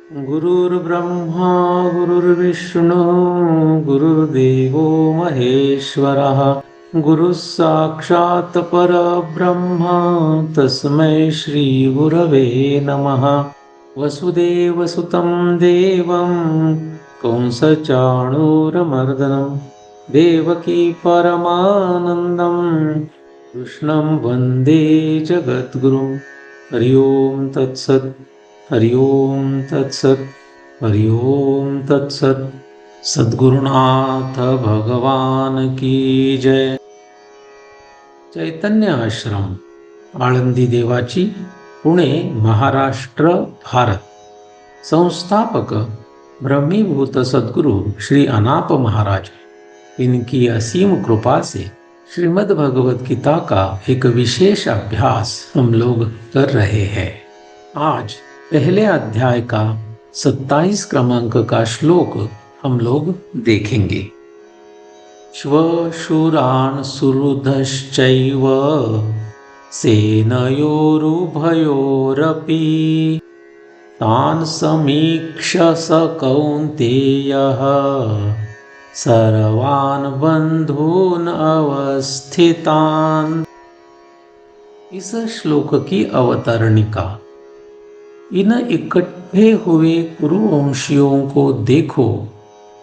गुरुर्ब्रह्मा गुरुर्विष्णु गुरुर्देवो महेश्वरः गुरुः साक्षात् परब्रह्म तस्मै श्रीगुरवे नमः। वसुदेवसुतं देवं कंसचाणूरमर्दनं देवकी परमानन्दं कृष्णं वन्दे जगद्गुरुं। हरि ओं तत्सत्। हरि ओम तत्सत। हरि ओम तत्सत। सद्गुरुनाथ भगवान की जय। चैतन्य आश्रम, आळंदी देवाची, पुणे, महाराष्ट्र, भारत। संस्थापक ब्रह्मीभूत सद्गुरु श्री अनाप महाराज। इनकी असीम कृपा से श्रीमद् भगवत गीता का एक विशेष अभ्यास हम लोग कर रहे हैं। आज पहले अध्याय का 27 क्रमांक का श्लोक हम लोग देखेंगे। श्वशुरान् सुहृदश्चैव सेनयोरुभयोरपि तान् समीक्ष्य स कौन्तेयः सर्वान् बन्धून् अवस्थितान्। इस श्लोक की अवतरणिका। इन इकट्ठे हुए कुरुवंशियों को देखो,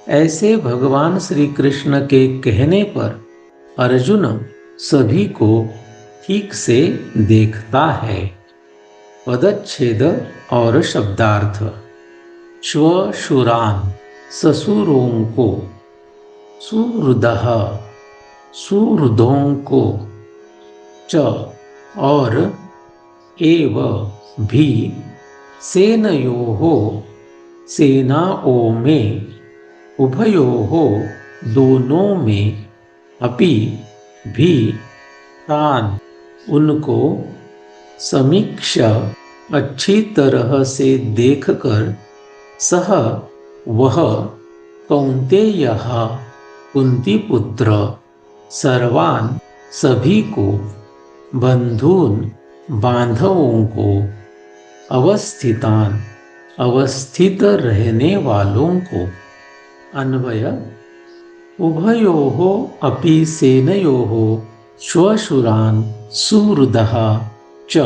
ऐसे भगवान श्री कृष्ण के कहने पर अर्जुन सभी को ठीक से देखता है। पदच्छेद और शब्दार्थ। श्वशुरान ससुरों को, सुहृदः सुहृदों को, च और एव भी, सेनयोः सेनाओं में, उभयोः दोनों में, अपि भी, तान उनको, समीक्षा अच्छी तरह से देखकर, सह वह, कौन्तेयः कुंती पुत्र, सर्वान सभी को, बंधून बांधवों को, अवस्थितान अवस्थित रहने वालों को। अन्वय। उभयोः अपि सेनयोः श्वशुरान् सुहृदः च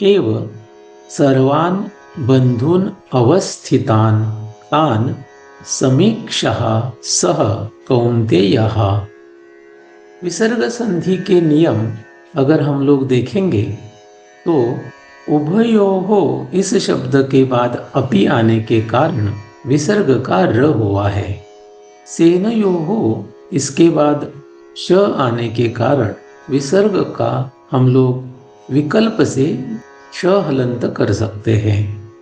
एव सर्वान् बन्धून् अवस्थितान् तान् समीक्षः सः कौन्तेयः। विसर्ग संधि के नियम अगर हम लोग देखेंगे तो उभयोः इस शब्द के बाद अपि आने के कारण विसर्ग का र हुआ है। सेनयोः इसके बाद श आने के कारण विसर्ग का हम लोग विकल्प से श हलंत कर सकते हैं।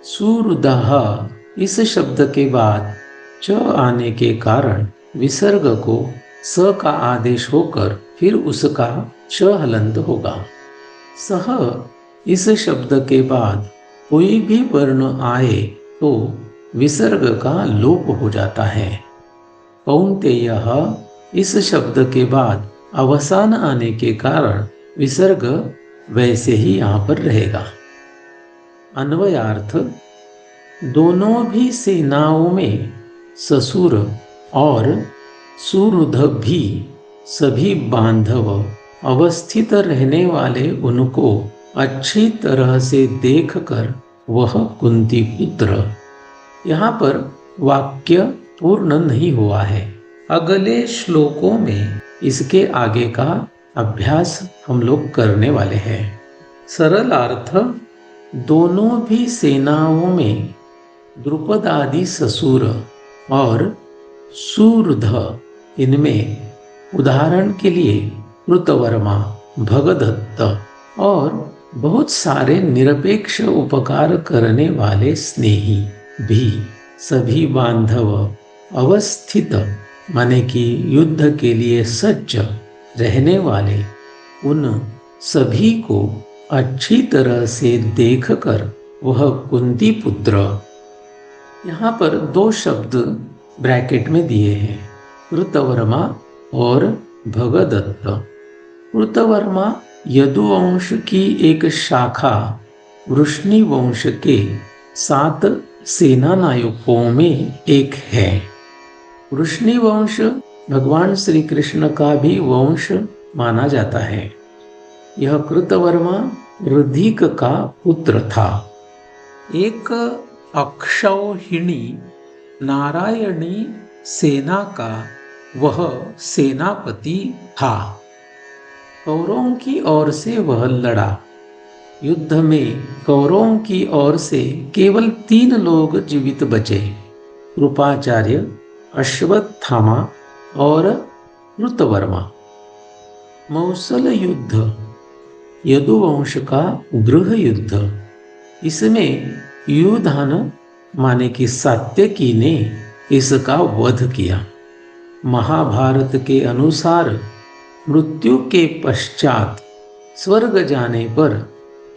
सुहृदः इस शब्द के बाद च आने के कारण विसर्ग को स का आदेश होकर फिर उसका श हलंत होगा। सह इस शब्द के बाद कोई भी वर्ण आए तो विसर्ग का लोप हो जाता है। कौन्तेयः इस शब्द के बाद अवसान आने के कारण विसर्ग वैसे ही यहाँ पर रहेगा। अन्वयार्थ। दोनों भी सेनाओं में ससुर और सुहृद भी, सभी बांधव अवस्थित रहने वाले उनको अच्छी तरह से देखकर वह कुंती पुत्र। यहाँ पर वाक्य पूर्ण नहीं हुआ है। अगले श्लोकों में इसके आगे का अभ्यास हम लोग करने वाले हैं। सरल अर्थ। दोनों भी सेनाओं में द्रुपद आदि ससुर और सुहृद, इनमें उदाहरण के लिए कृतवर्मा, भगदत्त और बहुत सारे निरपेक्ष उपकार करने वाले स्नेही भी, सभी बांधव अवस्थित माने कि युद्ध के लिए सज्ज रहने वाले उन सभी को अच्छी तरह से देखकर वह कुंती पुत्र। यहाँ पर दो शब्द ब्रैकेट में दिए हैं, कृतवर्मा और भगदत्त। कृतवर्मा यदुवंश की एक शाखा वृष्णि वंश के 7 सेना नायकों में एक है। वृष्णि वंश भगवान श्री कृष्ण का भी वंश माना जाता है। यह कृतवर्मा रुधिक का पुत्र था। एक अक्षौहिणी नारायणी सेना का वह सेनापति था। कौरवों की ओर से वह लड़ा। युद्ध में कौरवों की ओर से केवल 3 लोग जीवित बचे, कृपाचार्य, अश्वत्थामा और कृतवर्मा। मौसल युद्ध यदुवंश का गृह युद्ध। इसमें युधान माने कि सात्यकी ने इसका वध किया। महाभारत के अनुसार मृत्यु के पश्चात स्वर्ग जाने पर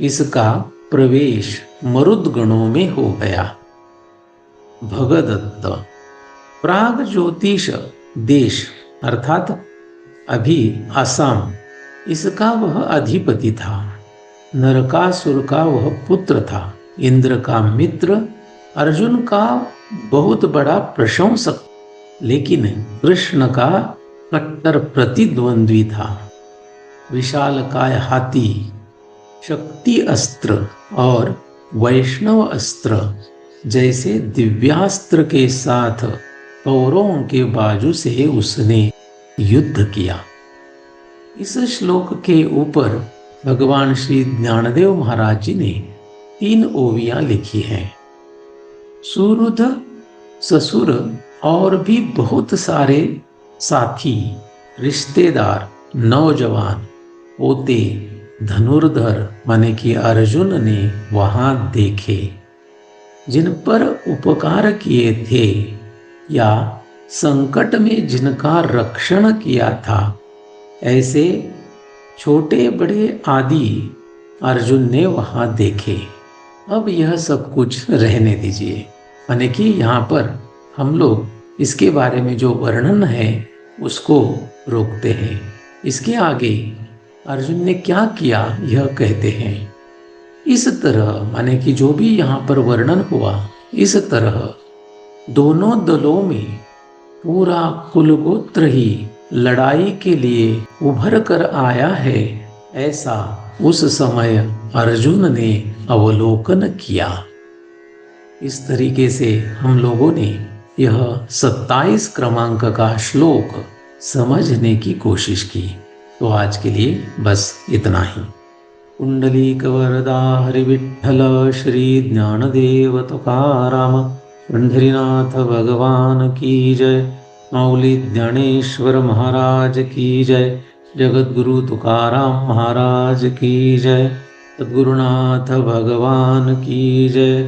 इसका प्रवेश मरुदगणों में हो गया। भगदत्त प्राग ज्योतिष देश अर्थात अभी असम, इसका वह अधिपति था। नरकासुर का वह पुत्र था। इंद्र का मित्र, अर्जुन का बहुत बड़ा प्रशंसक, लेकिन कृष्ण का कट्टर प्रतिद्वंद्वी था। विशालकाय हाथी, शक्ति अस्त्र और वैष्णव अस्त्र जैसे दिव्यास्त्र के साथ कौरवों के बाजू से उसने युद्ध किया। इस श्लोक के ऊपर भगवान श्री ज्ञानदेव महाराज जी ने 3 ओवियां लिखी हैं। सुहृद, ससुर और भी बहुत सारे साथी, रिश्तेदार, नौजवान, पोते, धनुर्धर माने कि अर्जुन ने वहां देखे। जिन पर उपकार किए थे या संकट में जिनका रक्षण किया था, ऐसे छोटे बड़े आदि अर्जुन ने वहां देखे। अब यह सब कुछ रहने दीजिए, माने कि यहाँ पर हम लोग इसके बारे में जो वर्णन है उसको रोकते हैं। इसके आगे अर्जुन ने क्या किया यह कहते हैं। इस तरह माने कि जो भी यहाँ पर वर्णन हुआ, इस तरह दोनों दलों में पूरा कुलगोत्र ही लड़ाई के लिए उभर कर आया है, ऐसा उस समय अर्जुन ने अवलोकन किया। इस तरीके से हम लोगों ने यह 27 क्रमांक का श्लोक समझने की कोशिश की। तो आज के लिए बस इतना ही। कुंडलीक वरदा हरि विठ्ठल श्री ज्ञानदेव तुकाराम पंढरीनाथ भगवान की जय। माऊली ज्ञानेश्वर महाराज की जय। जगद्गुरु तुकाराम महाराज की जय। सद्गुरुनाथ भगवान की जय।